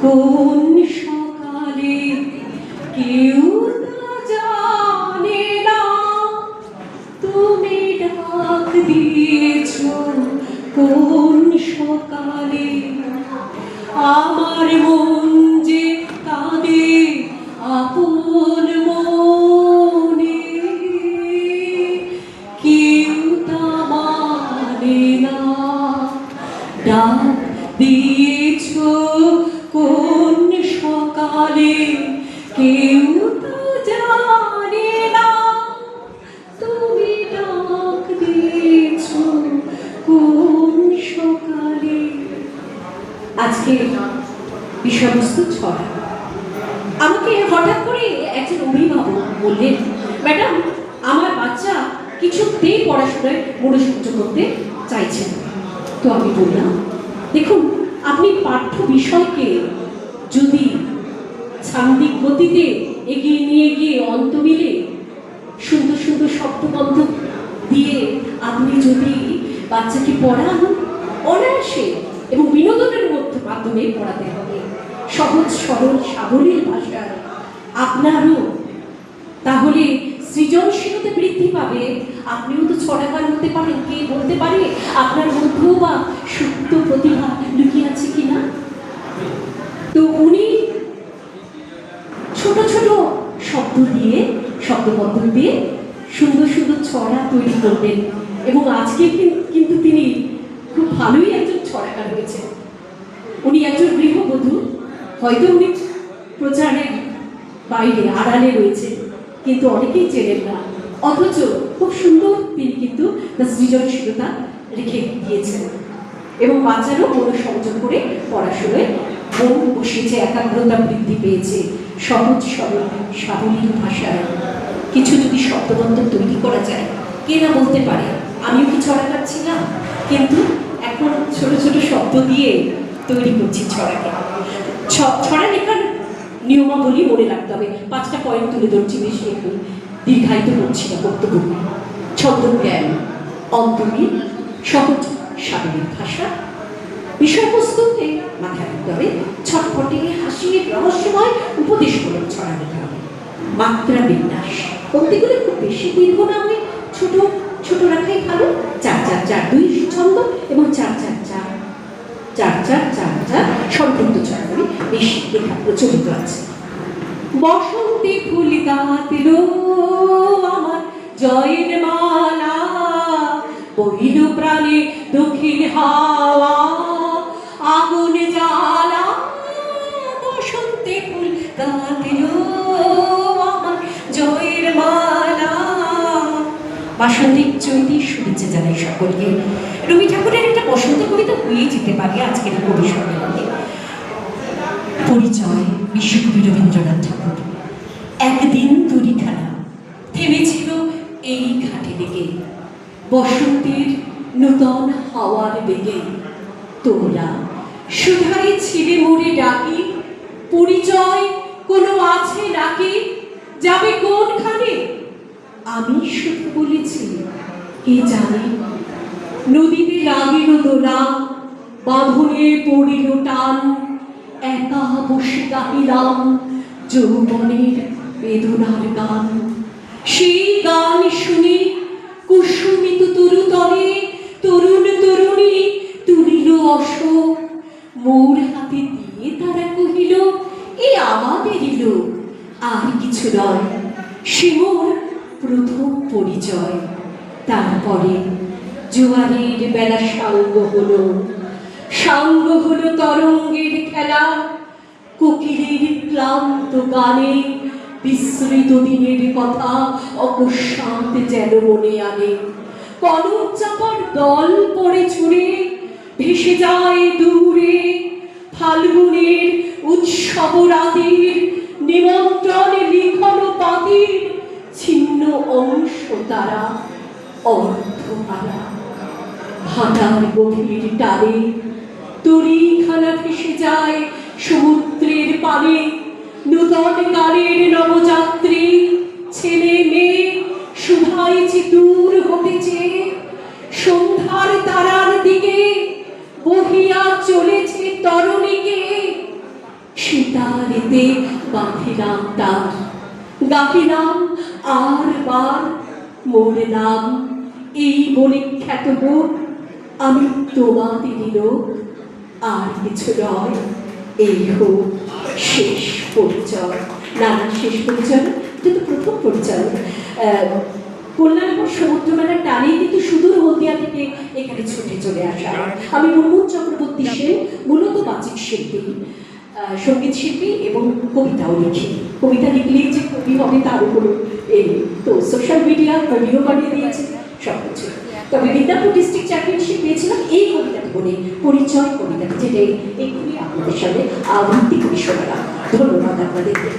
কোন সকালে কেউ তা জানে না, তুমি ডাক দিয়েছ কোন সকালে। আমার মন যে কাঁদে আপন মনে, কেউ তা মানে না। ডাক দিয়েছ কোন সকালে, কেউ তা জানে না, তুমি ডাক দিয়েছ কোন সকালে। আজকে বিষয়বস্তু ছড়া। আমাকে হঠাৎ করে একজন অভিভাবক বললেন, ম্যাডাম আমার বাচ্চা কিছুতেই পড়াশোনায় মনোসংযোগ করতে চাইছে না। তো আমি বললাম, দেখুন আপনি পাঠ্য বিষয়কে যদি সান্দিক গতিতে এগিয়ে নিয়ে গিয়ে অন্ত মিলে সুন্দর সুন্দর শব্দবন্ধ দিয়ে আপনি যদি বাচ্চাকে পড়ান অনায়াসে এবং বিনোদনের মাধ্যমে পড়াতে হবে, সহজ সরল সাবলীল ভাষায়, আপনারও তাহলে সৃজনশীলতা বৃদ্ধি পাবে। আপনিও তো ছড়াকার হতে পারেন, কে বলতে পারে আপনার মধ্যেও বা সুপ্ত প্রতিভা লুকিয়ে আছে কিনা। তো উনি ছোট ছোট শব্দ দিয়ে শব্দবন্ধ দিয়ে সুন্দর সুন্দর ছড়া তৈরি করবেন এবং আজকে কিন্তু তিনি খুব ভালোই একজন ছড়াকার হয়েছে। উনি একজন গৃহবধূ, হয়তো উনি প্রচারের বাইরে আড়ালে রয়েছে, কিন্তু অনেকেই চেনেন না, অথচ খুব সুন্দর তিনি কিন্তু তার সৃজনশীলতা রেখে দিয়েছেন এবং বাচ্চারও মনোসংযোগ করে পড়াশোনায় মন বসেছে, একাগ্রতা বৃদ্ধি পেয়েছে। সহজ সরল সাবলীল ভাষায় কিছু যদি শব্দবন্ধ তৈরি করা যায়, কে না বলতে পারে আমিও কি ছড়াকার ছিলাম, কিন্তু এখন ছোট ছোট শব্দ দিয়ে তৈরি করছি ছড়াকে। ছড়া লেখার নিয়মাবলী মনে রাখতে হবে। 5টা পয়েন্ট তুলে ধরছি, বেশি একটু দীর্ঘায়িত করছি না বক্তব্য। ছদ্মজ্ঞান, অন্তর্মিল, সহজ সাবলীল ভাষা, বিষয়বস্তুকে মাথায় রাখতে হবে। ছটফটে হাসির রহস্যময় উপদেশমূলক ছড়া লেখা হবে। মাত্রা বিন্যাস, পংক্তিগুলো খুব বেশি দীর্ঘ না হয়ে ছোট ছোট রাখাই ভালো। 4-4-4-2 ছন্দ এবং 4-4-4 4-4-4-4 সংক্ষিপ্ত ছড়াগুলি বেশি লেখা প্রচলিত আছে। বসন্তে ফুল গাঁথল আমার জয়ের মালা, বহিল প্রাণে দক্ষিণ হাওয়া আগুন জ্বালা। বসন্তে ফুল গাঁথল আমার জয়ের মালা। বাসন্তিক চৈতি শুভেচ্ছা জানাই সকলকে। রবি ঠাকুরের একটা বসন্ত কবিতা হয়ে যেতে পারে আজকের কবি সম্মেলনে। পরিচয় বিশ্বকবি রবীন্দ্রনাথ ঠাকুর। একদিন তরিখানা থেমেছিল এই ঘাটে লেগে, বসন্তের নূতন হাওয়ার বেগে। তোমরা সুধাই ছিলে মোরে ডাকি, পরিচয় কোনো আছে নাকি, যাবে কোনখানে? আমি শুধু বলেছি কে জানে। নদীতে লাগিল দোলা, বাঁধনে পড়িল টান, একা বসে গাহিলাম যৌবনের বেদনার গান। সেই গান শুনে কুসুমিত তরুতলে তরুণ তরুণী তুলিল অশোক। মোর হাতে দিয়ে তারা কহিল, এ আমাদেরই লোক, আর কিছু নয়। সে মোর প্রথম পরিচয়। তারপরে জোয়ারের বেলা সাঙ্গ হলো, সাঙ্গ হলো তরঙ্গের খেলা। কোকিলের ক্লান্ত গানে বিস্মৃত দিনের কথা অকস্মাৎ যেন মনে আনে। কনক চাপার দল পড়ে ছুঁড়ে ভেসে যায় দূরে, ফাল্গুনের উৎসব রাতের নিমন্ত্রণে লিখন পাতির ছিন্ন অংশ তারা অর্ধহারা। ভাটার গভীর টানে তরিখানা ভেসে যায় সমুদ্রের পানে। নূতন গানের নবযাত্রী ছেলে মেয়ে শুধাইছে দূর হতেছে, সন্ধ্যার তারার দিকে বহিয়া চলেছে তরণীকে। সীতারেতে বাঁধিলাম তার, গাহিলাম আর বার মোর নাম, এই বলে খ্যাত হোক আমি তোমাদেরই লোক, আর কিছু নয় এই হোক শেষ পরিচয়। নানা শেষ পরিচয় কিন্তু প্রথম পরিচয়। কল্যাণপুর সমুদ্র মেলার টানেই কিন্তু সুদূর হলদিয়া থেকে এখানে ছুটে চলে আসা। আমি মুর্মুন চক্রবর্তী সেন, মূলত বাচিক শিল্পী, সঙ্গীত শিল্পী এবং কবিতাও লিখি। কবিতা লিখলেই যে কবি হবে তার উপর এই তো সোশ্যাল মিডিয়া কবিও বানিয়ে দিয়েছে সব কিছু। তবে বিদ্যাপুর ডিস্ট্রিক্ট চ্যাম্পিয়নশিপ পেয়েছিলাম এই কবিতাটি বলে, পরিচয় কবিতাটি, যেটা এক্ষুনি আপনাদের সামনে আবৃত্তি করি শোনালাম। ধন্যবাদ আপনাদেরকে।